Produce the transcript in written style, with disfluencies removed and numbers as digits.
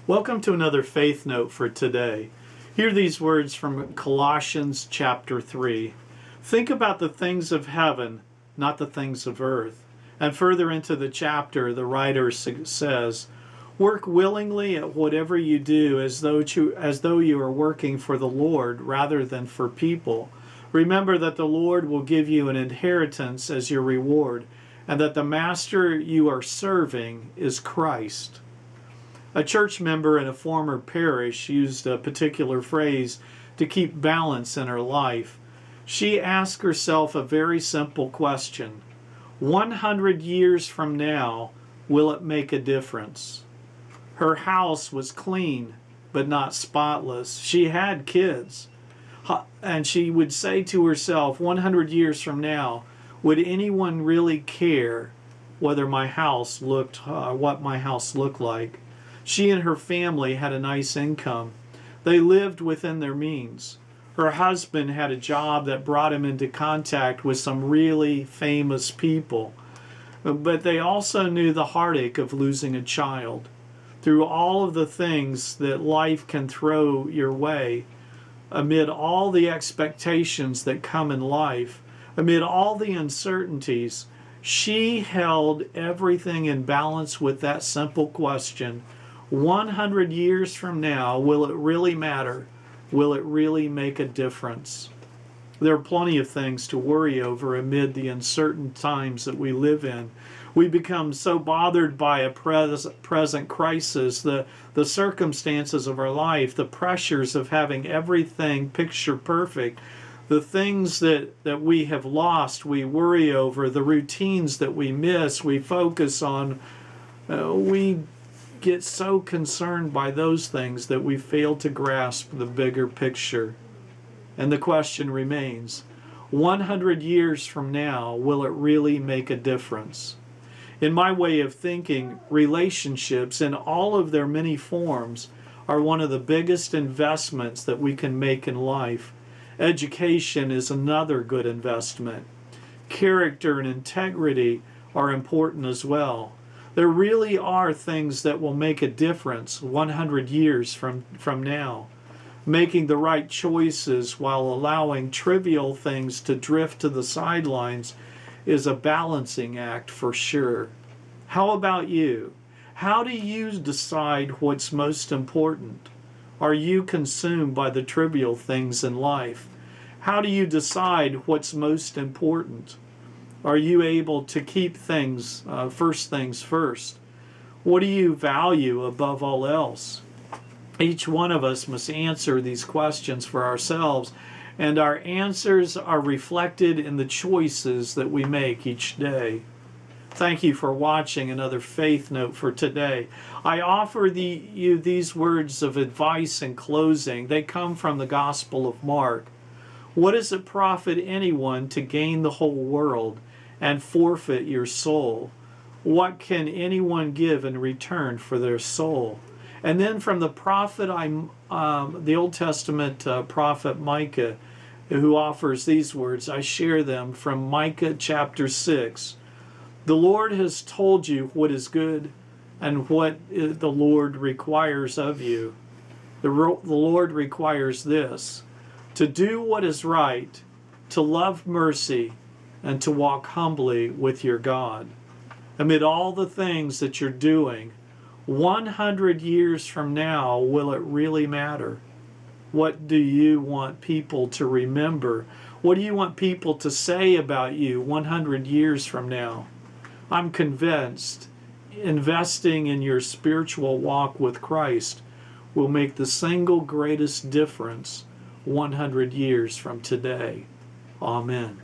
Welcome to another Faith Note for today. Hear these words from Colossians chapter 3. Think about the things of heaven, not the things of earth. And further into the chapter, the writer says, work willingly at whatever you do as though you are working for the Lord rather than for people. Remember that the Lord will give you an inheritance as your reward, and that the master you are serving is Christ. A church member in a former parish used a particular phrase to keep balance in her life. She asked herself a very simple question. 100 years from now, will it make a difference? Her house was clean, but not spotless. She had kids. And she would say to herself, 100 years from now, would anyone really care whether my house what my house looked like? She and her family had a nice income. They lived within their means. Her husband had a job that brought him into contact with some really famous people. But they also knew the heartache of losing a child. Through all of the things that life can throw your way, amid all the expectations that come in life, amid all the uncertainties, she held everything in balance with that simple question. 100 years from now, will it really matter? Will it really make a difference? There are plenty of things to worry over amid the uncertain times that we live in. We become so bothered by a present crisis, the circumstances of our life, the pressures of having everything picture perfect, the things that we have lost, we worry over, the routines that we miss, we focus on. We get so concerned by those things that we fail to grasp the bigger picture. And the question remains, 100 years from now, will it really make a difference? In my way of thinking, relationships in all of their many forms are one of the biggest investments that we can make in life. Education is another good investment. Character and integrity are important as well. There really are things that will make a difference 100 years from now. Making the right choices while allowing trivial things to drift to the sidelines is a balancing act for sure. How about you? How do you decide what's most important? Are you consumed by the trivial things in life? How do you decide what's most important? Are you able to keep things first? What do you value above all else? Each one of us must answer these questions for ourselves, and our answers are reflected in the choices that we make each day. Thank you for watching another Faith Note for today. I offer you these words of advice in closing. They come from the Gospel of Mark. What does it profit anyone to gain the whole world and forfeit your soul? What can anyone give in return for their soul? And then from the prophet, the Old Testament prophet Micah, who offers these words, I share them from Micah chapter 6. The Lord has told you what is good and what the Lord requires of you. The Lord requires this, to do what is right, to love mercy, and to walk humbly with your God. Amid all the things that you're doing, 100 years from now, will it really matter? What do you want people to remember? What do you want people to say about you 100 years from now? I'm convinced investing in your spiritual walk with Christ will make the single greatest difference 100 years from today. Amen.